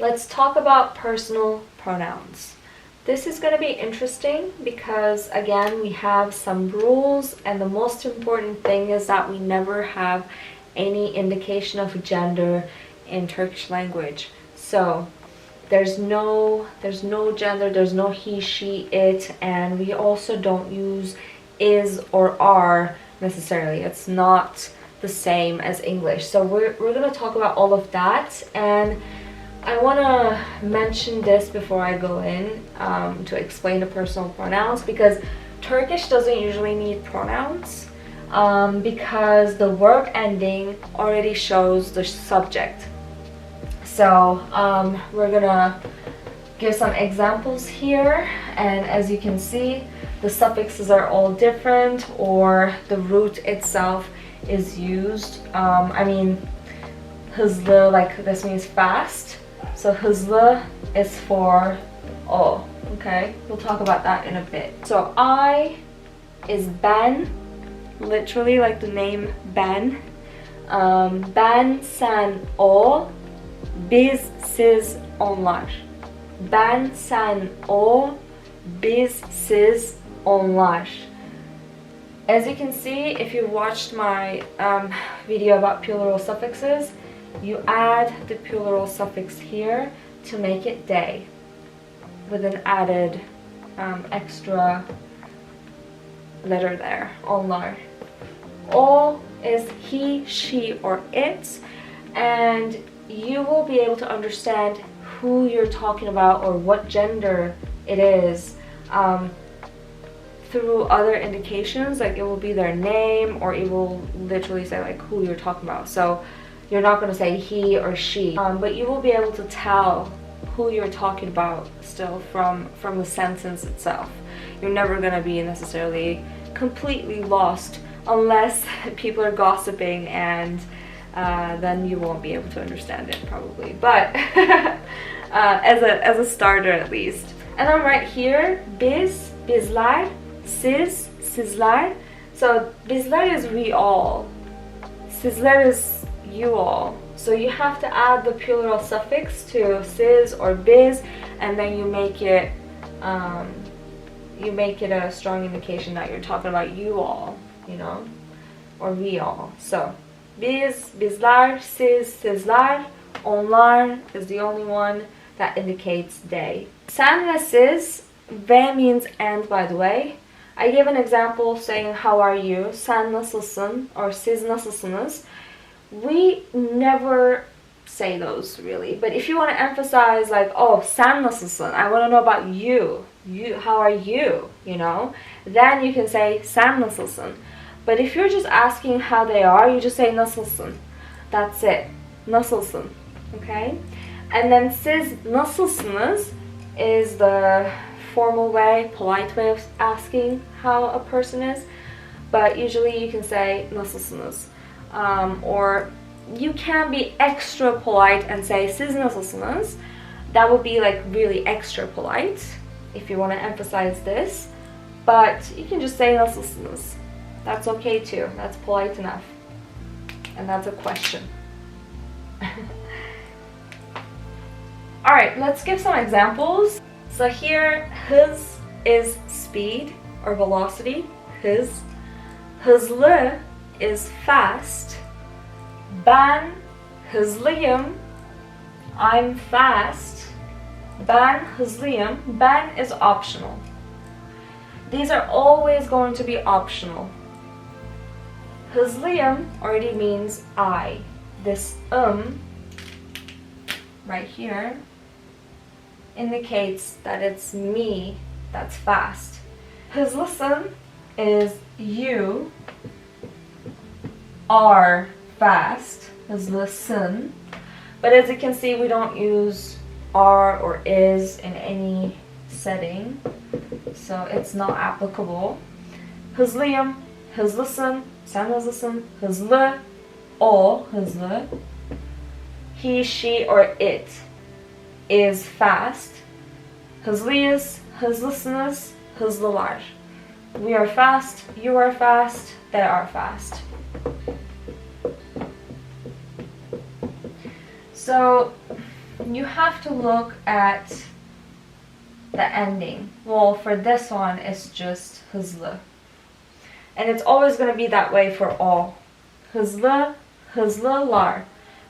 Let's talk about personal pronouns. This is going to be interesting because, again, we have some rules, and the most important thing is that we never have any indication of gender in Turkish language. So there's no gender, there's no he, she, it, and we also don't use is or are necessarily. It's not the same as English. So we're going to talk about all of that, and I want to mention this before I go in to explain the personal pronouns, because Turkish doesn't usually need pronouns because the verb ending already shows the subject. So we're gonna give some examples here, and as you can see, the suffixes are all different, or the root itself is used. I mean, hızlı, like this means fast. So hızlı is for o, okay? We'll talk about that in a bit. So I is ben, literally like the name Ben. Ben, sen, o, biz, siz, onlar. Ben, sen, o, biz, siz, onlar. As you can see, if you watched my video about plural suffixes, you add the plural suffix here to make it they, with an added extra letter there, onlar. O is he, she, or it, and you will be able to understand who you're talking about or what gender it is through other indications, like it will be their name, or it will literally say like who you're talking about. So you're not going to say he or she, but you will be able to tell who you're talking about still from the sentence itself. You're never going to be necessarily completely lost unless people are gossiping, and then you won't be able to understand it probably. But as a starter at least. And then right here, biz, bizler, siz, sizler. So bizler is we all, sizler is you all. So you have to add the plural suffix to siz or biz, and then you make it a strong indication that you're talking about you all, you know, or we all. So biz, bizler, siz, sizler, onlar is the only one that indicates they. Sen ve siz, ve means and, by the way. I gave an example saying how are you, sen nasılsın, or siz nasılsınız. We never say those really, but if you want to emphasize like, oh, sen nasılsın, I want to know about you, how are you, you know, then you can say sen nasılsın. But if you're just asking how they are, you just say nasılsın. That's it, nasılsın, okay? And then siz nasılsınız is the formal way, polite way of asking how a person is, but usually you can say nasılsınız. Or you can be extra polite and say siz nasılsınız. That would be like really extra polite if you want to emphasize this, but you can just say nasılsınız. That's okay too, that's polite enough, and that's a question. Alright, let's give some examples. So here, hız is speed or velocity, hız. Hızlı is fast. Ben hızlıyım, I'm fast. Ben hızlıyım, ben is optional. These are always going to be optional. Hızlıyım already means I. This right here indicates that it's me that's fast. Hızlısın is you are fast, hızlısın. But as you can see, we don't use are or is in any setting, so it's not applicable. Hızlıyım, hızlısın, sen hızlısın, hızlı, o hızlı. He, she, or it is fast. Hızlıyız, hızlısınız, hızlılar. We are fast, you are fast, they are fast. So you have to look at the ending. Well, for this one, it's just hızlı. And it's always going to be that way for all. Hızlı, hızlılar.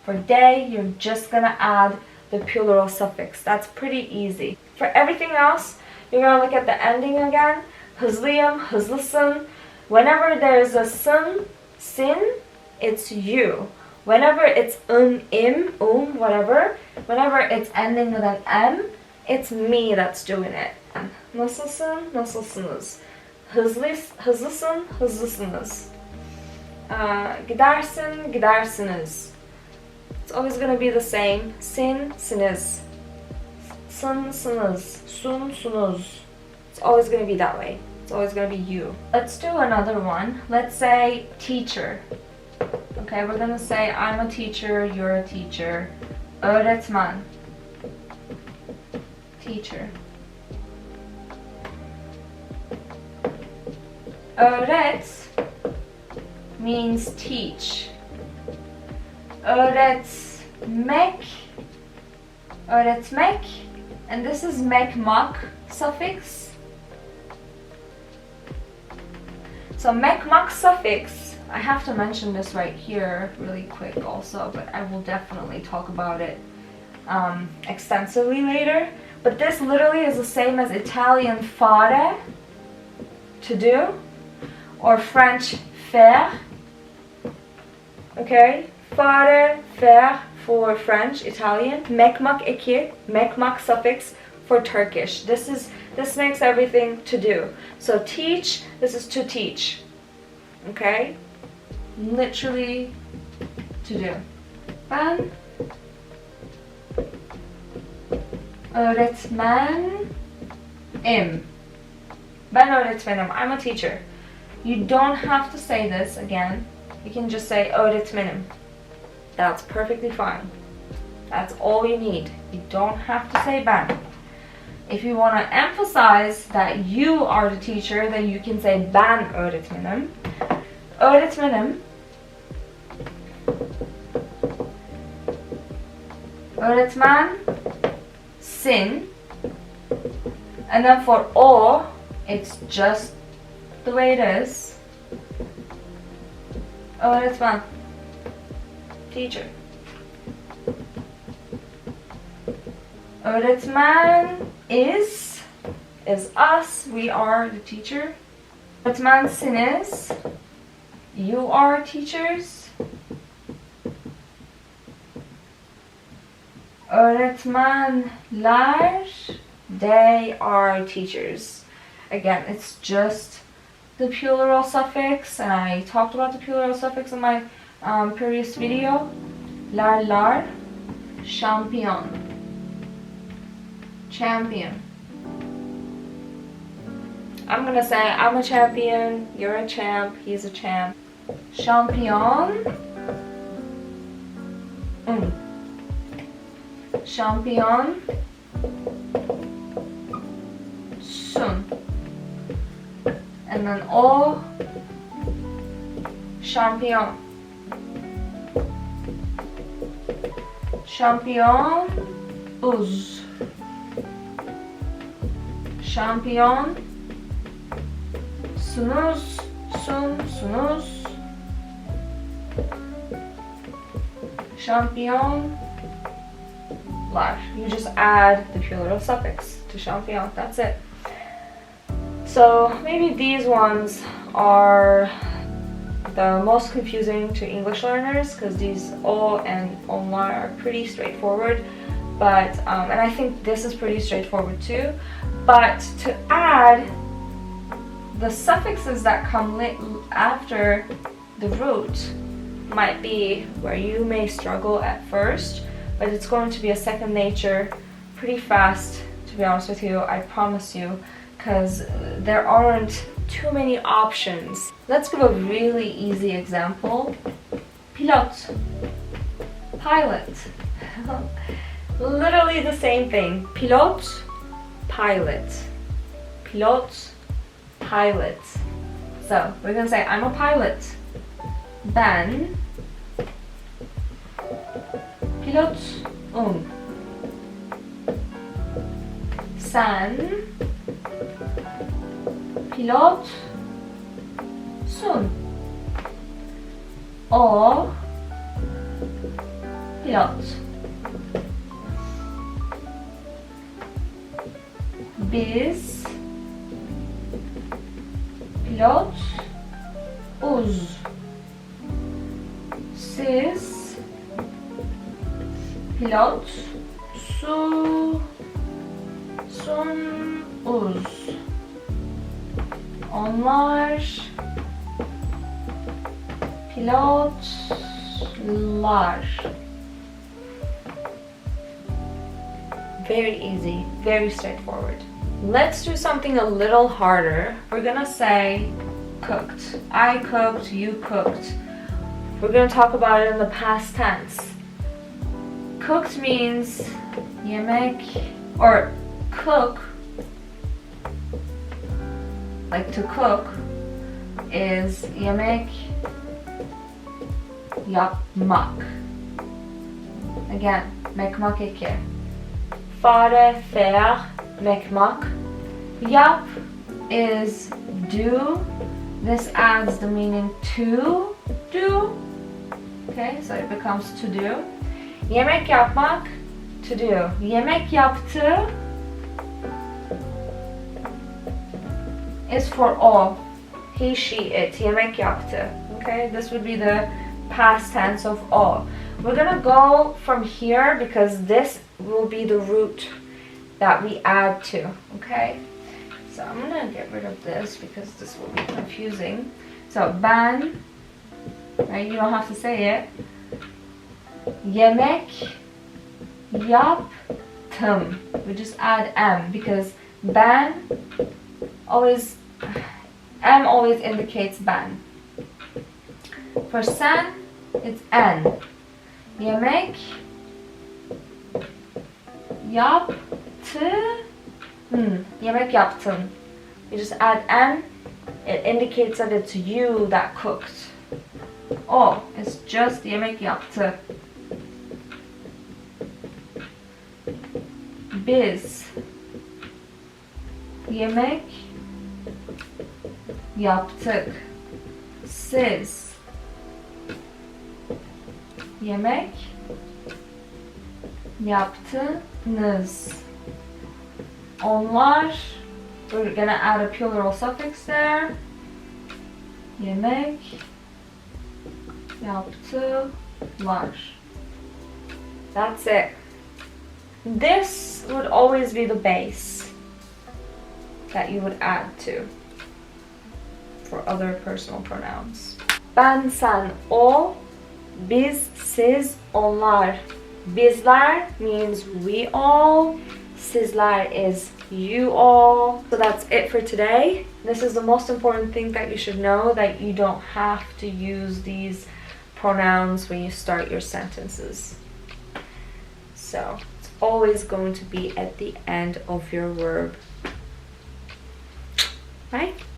For day, you're just going to add the plural suffix. That's pretty easy. For everything else, you're going to look at the ending again. Hızlıyım, hızlısın. Whenever there's a sin, it's you. Whenever it's im, whatever, whenever it's ending with an M, it's me that's doing it. Nasılsın, nasılsınız. Hızlısın, hızlısınız. Gidersin, gidersiniz. It's always going to be the same. Siniz. Sınız. Sunsunuz. It's always going to be that way. It's always going to be you. Let's do another one. Let's say teacher. Okay, we're going to say I'm a teacher, you're a teacher. Öğretmen. Teacher. Öğret means teach. Öğretmek, and this is mekmak suffix. So mekmak suffix, I have to mention this right here really quick also, but I will definitely talk about it extensively later. But this literally is the same as Italian fare, to do, or French faire. Okay, fare, faire for French, Italian. Mekmak eki, mekmak suffix for Turkish. This makes everything to do. So teach, this is to teach. Okay, literally to do. Ben öğretmenim. Ben öğretmenim. I'm a teacher. You don't have to say this again. You can just say öğretmenim. That's perfectly fine. That's all you need. You don't have to say ben. If you want to emphasize that you are the teacher, then you can say ben öğretmenim. Öğretmenim. Öğretmen. Sin. And then for o, it's just the way it is. Öğretmen. Teacher. Öğretmen is us. We are the teacher. Öğretmensiniz. You are teachers. Öğretmenler. They are teachers. Again, it's just the plural suffix, and I talked about the plural suffix in my previous video. Lar, champion. Champion. I'm gonna say I'm a champion, you're a champ, he's a champ. Champion. Champion. Sun. And then o. Champion. Champion. Uz. Champion. Sunuz. Sunuz. Champion. Lar. You just add the plural suffix to champion. That's it. So maybe these ones are the most confusing to English learners because these o and onlar are pretty straightforward. But and I think this is pretty straightforward too. But to add the suffixes that come after the root might be where you may struggle at first, but it's going to be a second nature pretty fast, to be honest with you, I promise you, because there aren't too many options. Let's give a really easy example. Pilot. Pilot. Literally the same thing. Pilot, pilot. Pilot, pilot. So we're gonna say I'm a pilot. Ben pilotum. Sen pilotsun. O pilot. Biz pilotuz. Siz pilotsunuz. Onlar pilotlar. Very easy, very straightforward. Let's do something a little harder. We're gonna say cooked. I cooked, you cooked. We're gonna talk about it in the past tense. Cooked means yemek, or cook, like to cook, is yemek yapmak. Again, mekmak eki. Fare, faire, mekmak. Yap is do. This adds the meaning to do. Okay, so it becomes to do. Yemek yapmak, to do. Yemek yaptı is for all. He, she, it. Yemek yaptı. Okay, this would be the past tense of all. We're gonna go from here because this will be the root that we add to. Okay, so I'm gonna get rid of this because this will be confusing. So ben, right? You don't have to say it. Yemek yaptım. We just add m because ben always, m always indicates ben. For sen, it's n. Yemek yaptı. Yemek yaptım. You just add n. It indicates that it's you that cooked. Oh, it's just yemek yaptı. Biz yemek yaptık. Siz yemek yaptınız. Onlar, we're gonna add a plural suffix there. Yemek yaptılar. That's it. This would always be the base that you would add to for other personal pronouns. Ben, sen, o, biz, siz, onlar. Bizler means we all. Sizler is you all. So that's it for today. This is the most important thing that you should know, that you don't have to use these pronouns when you start your sentences. So it's always going to be at the end of your verb. Right?